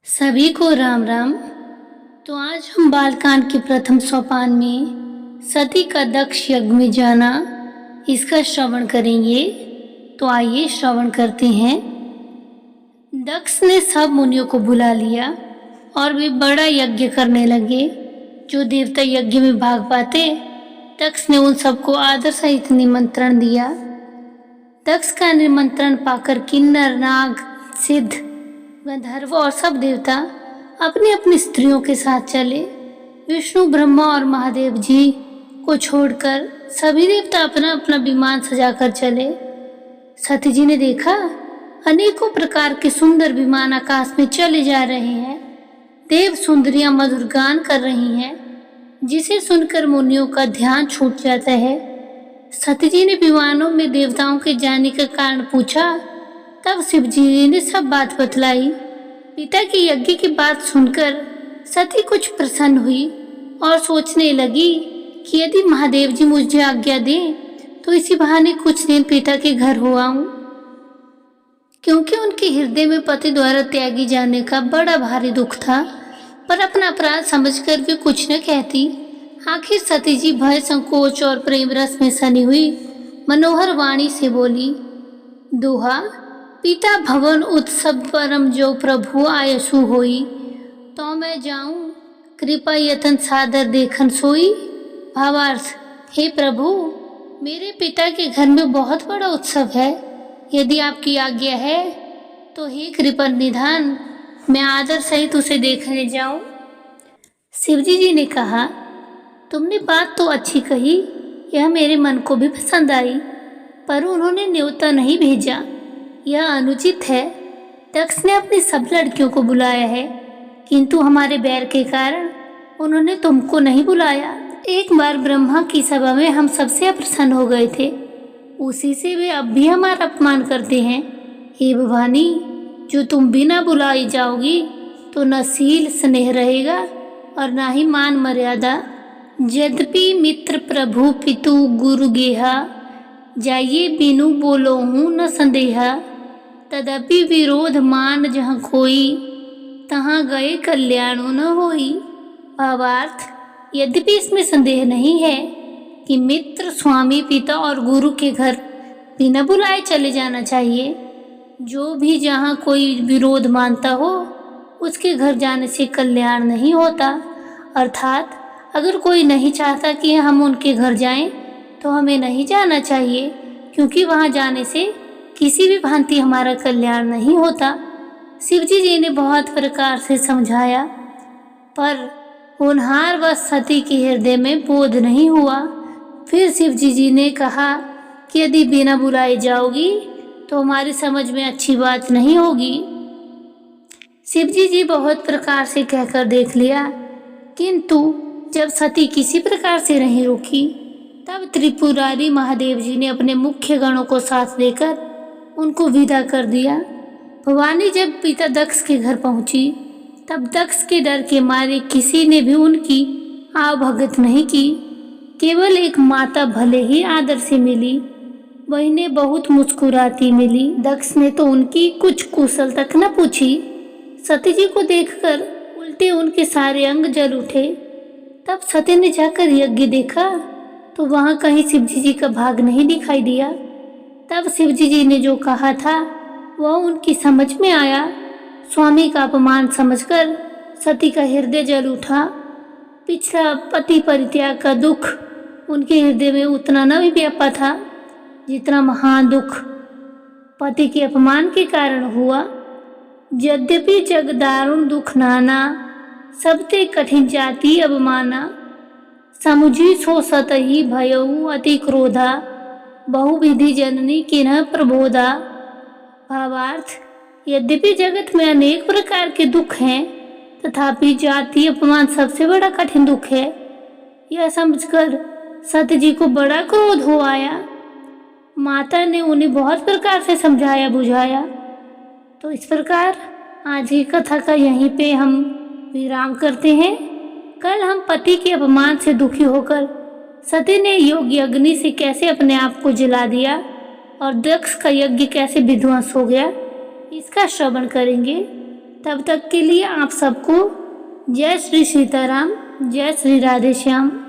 सभी को राम राम। तो आज हम बालकांड के प्रथम सोपान में सती का दक्ष यज्ञ में जाना इसका श्रवण करेंगे। तो आइए श्रवण करते हैं। दक्ष ने सब मुनियों को बुला लिया और वे बड़ा यज्ञ करने लगे। जो देवता यज्ञ में भाग पाते, दक्ष ने उन सबको आदर सहित निमंत्रण दिया। दक्ष का निमंत्रण पाकर किन्नर, नाग, सिद्ध, गंधर्व और सब देवता अपनी अपनी स्त्रियों के साथ चले। विष्णु, ब्रह्मा और महादेव जी को छोड़कर सभी देवता अपना अपना विमान सजाकर चले। सती जी ने देखा अनेकों प्रकार के सुंदर विमान आकाश में चले जा रहे हैं। देव सुंदरियां मधुर गान कर रही हैं, जिसे सुनकर मुनियों का ध्यान छूट जाता है। सती जी ने विमानों में देवताओं के जाने का कारण पूछा। तब शिव जी ने सब बात बतलाई। पिता की यज्ञ की बात सुनकर सती कुछ प्रसन्न हुई और सोचने लगी कि यदि महादेव जी मुझे आज्ञा दें तो इसी बहाने कुछ दिन पिता के घर हो आऊं, क्योंकि उनके हृदय में पति द्वारा त्यागी जाने का बड़ा भारी दुख था। पर अपना अपराध समझकर वे कुछ न कहती। आखिर सती जी भय, संकोच और प्रेम रस में सनी हुई मनोहर वाणी से बोली। दोहा: पिता भवन उत्सव परम जो प्रभु आयसु होई, तो मैं जाऊं कृपा यतन सादर देखन सोई। भावार्थ: हे प्रभु, मेरे पिता के घर में बहुत बड़ा उत्सव है। यदि आपकी आज्ञा है तो हे कृपा निधान, मैं आदर सहित उसे देखने जाऊं। शिवजी जी ने कहा, तुमने बात तो अच्छी कही, यह मेरे मन को भी पसंद आई, पर उन्होंने न्योता नहीं भेजा, यह अनुचित है। दक्ष ने अपनी सब लड़कियों को बुलाया है, किंतु हमारे बैर के कारण उन्होंने तुमको नहीं बुलाया। एक बार ब्रह्मा की सभा में हम सबसे अप्रसन्न हो गए थे, उसी से वे अब भी हमारा अपमान करते हैं। हे भवानी, जो तुम बिना बुलाई जाओगी तो न शील स्नेह रहेगा और न ही मान मर्यादा। यद्यपि मित्र प्रभु पितु गुरु गेहा, जाइए बिनु बोलो हूँ न संदेहा। तदपि विरोध मान जहाँ कोई, तहाँ गए कल्याणो न होई। भावार्थ: यद्यपि इसमें संदेह नहीं है कि मित्र, स्वामी, पिता और गुरु के घर बिना बुलाए चले जाना चाहिए। जो भी जहाँ कोई विरोध मानता हो, उसके घर जाने से कल्याण नहीं होता। अर्थात अगर कोई नहीं चाहता कि हम उनके घर जाएं, तो हमें नहीं जाना चाहिए, क्योंकि वहाँ जाने से किसी भी भांति हमारा कल्याण नहीं होता। शिवजी जी ने बहुत प्रकार से समझाया, पर होनहार व सती के हृदय में बोध नहीं हुआ। फिर शिवजी जी ने कहा कि यदि बिना बुलाए जाओगी तो हमारी समझ में अच्छी बात नहीं होगी। शिवजी जी बहुत प्रकार से कहकर देख लिया, किंतु जब सती किसी प्रकार से नहीं रुकी, तब त्रिपुरारी महादेव जी ने अपने मुख्य गणों को साथ देकर उनको विदा कर दिया। भवानी जब पिता दक्ष के घर पहुंची, तब दक्ष के डर के मारे किसी ने भी उनकी आवभगत नहीं की। केवल एक माता भले ही आदर से मिली, बहनें बहुत मुस्कुराती मिली। दक्ष ने तो उनकी कुछ कुशल तक न पूछी। सती जी को देखकर उल्टे उनके सारे अंग जल उठे। तब सती ने जाकर यज्ञ देखा तो वहां कहीं शिवजी जी का भाग नहीं दिखाई दिया। तब शिवजी जी ने जो कहा था वह उनकी समझ में आया। स्वामी का अपमान समझकर सती का हृदय जल उठा। पिछला पति परित्याग का दुख उनके हृदय में उतना न भी व्यापा था, जितना महान दुख पति के अपमान के कारण हुआ। यद्यपि जग दारुण दुख नाना, सबते कठिन जाति अवमाना। समुझी सो सतही भयऊ अति क्रोधा, बहुविधि जननी किन्ह प्रबोधा। भावार्थ: यद्यपि जगत में अनेक प्रकार के दुख हैं, तथापि जाति अपमान सबसे बड़ा कठिन दुख है। यह समझकर सती जी को बड़ा क्रोध हो आया। माता ने उन्हें बहुत प्रकार से समझाया बुझाया। तो इस प्रकार आज की कथा का यहीं पे हम विराम करते हैं। कल हम पति के अपमान से दुखी होकर सती ने योग्य अग्नि से कैसे अपने आप को जला दिया और दक्ष का यज्ञ कैसे विध्वंस हो गया, इसका श्रवण करेंगे। तब तक के लिए आप सबको जय श्री सीताराम, जय श्री राधे श्याम।